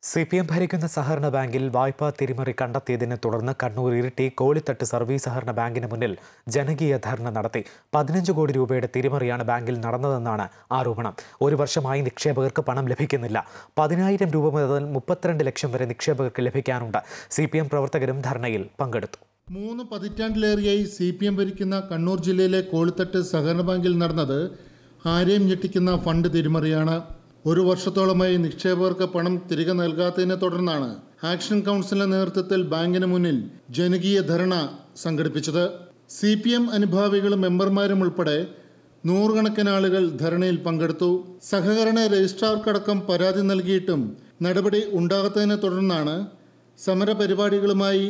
CPM ഭരിക്കുന്ന സഹകരണ ബാങ്കിൽ വായ്പാ തിരിമറി കണ്ടെത്തിയതിനെ തുടർന്ന് കണ്ണൂർ ഇരിട്ടി കോളിത്തട്ട് സർവീസ് സഹകരണ ബാങ്കിന് മുന്നിൽ ജനകീയ ധർണ നടത്തി. 15 കോടി രൂപയുടെ തിരിമറിയാണ് ബാങ്കിൽ നടന്നതെന്നാണ് ആരോപണം. ഒരു വർഷമായി നിക്ഷേപകർക്ക് പണം ലഭിക്കുന്നില്ല. 10,000 രൂപ മുതൽ 32 ലക്ഷം വരെ നിക്ഷേപകർക്ക് ലഭിക്കാനുണ്ട്. CPM പ്രവർത്തകരും ധർണയിൽ പങ്കെടുത്തു. 3 പതിറ്റാണ്ടിലേറെയായി CPM ഭരിക്കുന്ന കണ്ണൂർ ജില്ലയിലെ കോളിത്തട്ട് സഹകരണ ബാങ്കിൽ നടന്നത് ആരെയും ഞെട്ടിക്കുന്ന ഫണ്ട് തിരിമറിയാണ്. ഒരു വർഷത്തോളമായി നിക്ഷേപകർക്ക് പണം തിരികെ നൽകാത്തതിനെ തുടർന്നാണ് ആക്ഷൻ കൗൺസിലിന്റെ നേതൃത്വത്തിൽ ബാങ്കിന് മുന്നിൽ ജനകീയ ധർണ സംഘടിപ്പിച്ചത്. CPM അനുഭാവികളും മെമ്പർമാരും ഉൾപ്പെടെ നൂറുകണക്കിന് ആളുകൾ ധർണയിൽ പങ്കെടുത്തു. സഹകരണ രജിസ്ട്രാർക്കടക്കം പരാതി നൽകിയിട്ടും നടപടി ഉണ്ടാകാത്തതിനെ തുടർന്നാണ് സമരപരിപാടികളുമായി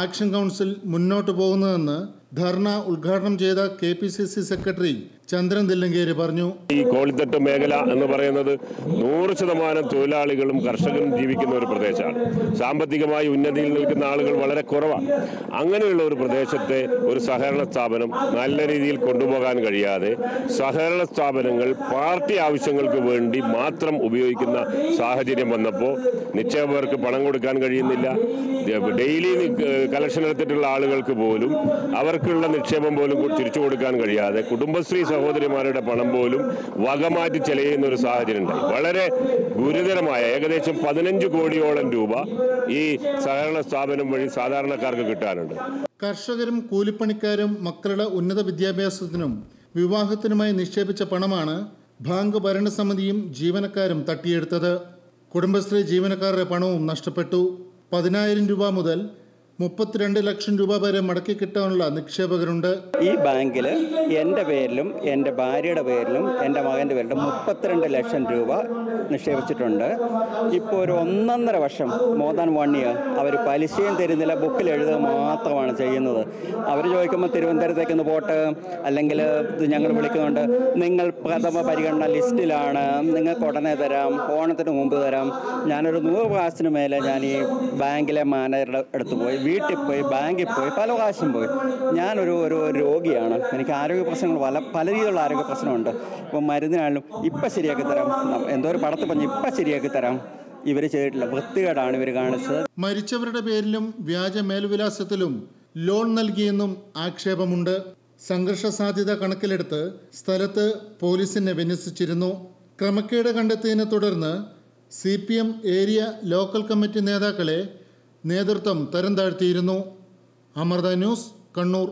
ആക്ഷൻ കൗൺസിൽ മുന്നോട്ട് പോകുന്നതെന്ന് ധർണ ഉദ്ഘാടനം ചെയ്ത KPCC സെക്രട്ടറി ചന്ദ്രൻ തില്ലങ്കേരി പറഞ്ഞു. ഈ കോളിത്തട്ട് മേഖല എന്ന് പറയുന്നത് 100% തൊഴിലാളികളും കർഷകരും ജീവിക്കുന്ന ഒരു പ്രദേശമാണ്. സാമ്പത്തികമായി ഉന്നതിയിൽ നിൽക്കുന്ന ആളുകൾ വളരെ കുറവാണ്. അങ്ങനെയുള്ള ഒരു പ്രദേശത്തെ ഒരു സഹകരണ സ്ഥാപനം നല്ല രീതിയിൽ കൊണ്ടുപോകാൻ കഴിയാതെ സഹകരണ സ്ഥാപനങ്ങൾ പാർട്ടി ആവശ്യങ്ങൾക്ക് വേണ്ടി മാത്രം ഉപയോഗിക്കുന്ന സാഹചര്യം വന്നപ്പോൾ നിക്ഷേപകർക്ക് പണം കൊടുക്കാൻ കഴിയുന്നില്ല. ഡെയിലി കളക്ഷൻ എടുത്തിട്ടുള്ള ആളുകൾക്ക് പോലും അവർക്കുള്ള നിക്ഷേപം പോലും തിരിച്ചു കൊടുക്കാൻ കഴിയാതെ കുടുംബശ്രീ സഹോദരിമാരുടെ പണം പോലും വകമാറ്റി ചെലയുന്ന ഒരു സാഹചര്യം ഉണ്ടായി. വളരെ ഗുരുതരമായ ഏകദേശം 15 കോടിയോളം രൂപ ഈ സഹകരണ സ്ഥാപനം വഴി സാധാരണക്കാർക്ക് കിട്ടാനുണ്ട്. കർഷകരും കൂലിപ്പണിക്കാരും മക്കളുടെ ഉന്നത വിദ്യാഭ്യാസത്തിനും വിവാഹത്തിനുമായി നിക്ഷേപിച്ച പണമാണ് ബാങ്ക് ഭരണസമിതിയും ജീവനക്കാരും തട്ടിയെടുത്തത്. കുടുംബശ്രീ ജീവനക്കാരുടെ പണവും നഷ്ടപ്പെട്ടു. 10,000 രൂപ മുതൽ 32 ലക്ഷം രൂപ വരെ മടക്കി കിട്ടാനുള്ള നിക്ഷേപകരുണ്ട്. ഈ ബാങ്കിൽ എൻ്റെ പേരിലും എൻ്റെ ഭാര്യയുടെ പേരിലും എൻ്റെ മകൻ്റെ പേരിലും 32 ലക്ഷം രൂപ നിക്ഷേപിച്ചിട്ടുണ്ട്. ഇപ്പോൾ ഒരു 1.5 വർഷം മോർ ദാൻ 1 ഇയർ അവർ പലിശയും തരുന്നില്ല, ബുക്കിൽ എഴുതുക മാത്രമാണ് ചെയ്യുന്നത്. അവർ ചോദിക്കുമ്പോൾ തിരുവനന്തപുരത്തേക്കൊന്ന് പോട്ട്, അല്ലെങ്കിൽ ഞങ്ങൾ വിളിക്കുന്നുണ്ട്, നിങ്ങൾ പ്രഥമ പരിഗണന ലിസ്റ്റിലാണ്, നിങ്ങൾക്ക് ഉടനെ തരാം, ഓണത്തിന് മുമ്പ് തരാം. ഞാനൊരു 100 പ്രാവശ്യത്തിന് മേലെ ഞാൻ ഈ ബാങ്കിലെ മാനേജറുടെ അടുത്ത് പോയി, വീട്ടിൽ പോയി, ബാങ്കിൽ പോയി, പല പ്രാവശ്യം പോയി. ഞാനൊരു രോഗിയാണ്. എനിക്ക് ആരോഗ്യ പ്രശ്നങ്ങൾ പല രീതിയിലുള്ള ആരോഗ്യ പ്രശ്നമുണ്ട്. ഇപ്പം മരുന്നിനാണെങ്കിലും ഇപ്പം ശരിയാക്കി തരാം, എന്തോ ഒരു പടത്ത് പറഞ്ഞ് ഇപ്പം ശരിയാക്കി തരാം. ഇവർ ചെയ്തിട്ടില്ല, വൃത്തികേടാണ് ഇവർ കാണിച്ചത്. മരിച്ചവരുടെ പേരിലും വ്യാജ മേൽവിലാസത്തിലും ലോൺ നൽകിയെന്നും ആക്ഷേപമുണ്ട്. സംഘർഷ സാധ്യത കണക്കിലെടുത്ത് സ്ഥലത്ത് പോലീസിനെ വിന്യസിച്ചിരുന്നു. ക്രമക്കേട് കണ്ടെത്തിയതിനെ തുടർന്ന് CPM ഏരിയ ലോക്കൽ കമ്മിറ്റി നേതാക്കളെ നേതൃത്വം തരം താഴ്ത്തിയിരുന്നു. അമൃത ന്യൂസ്, കണ്ണൂർ.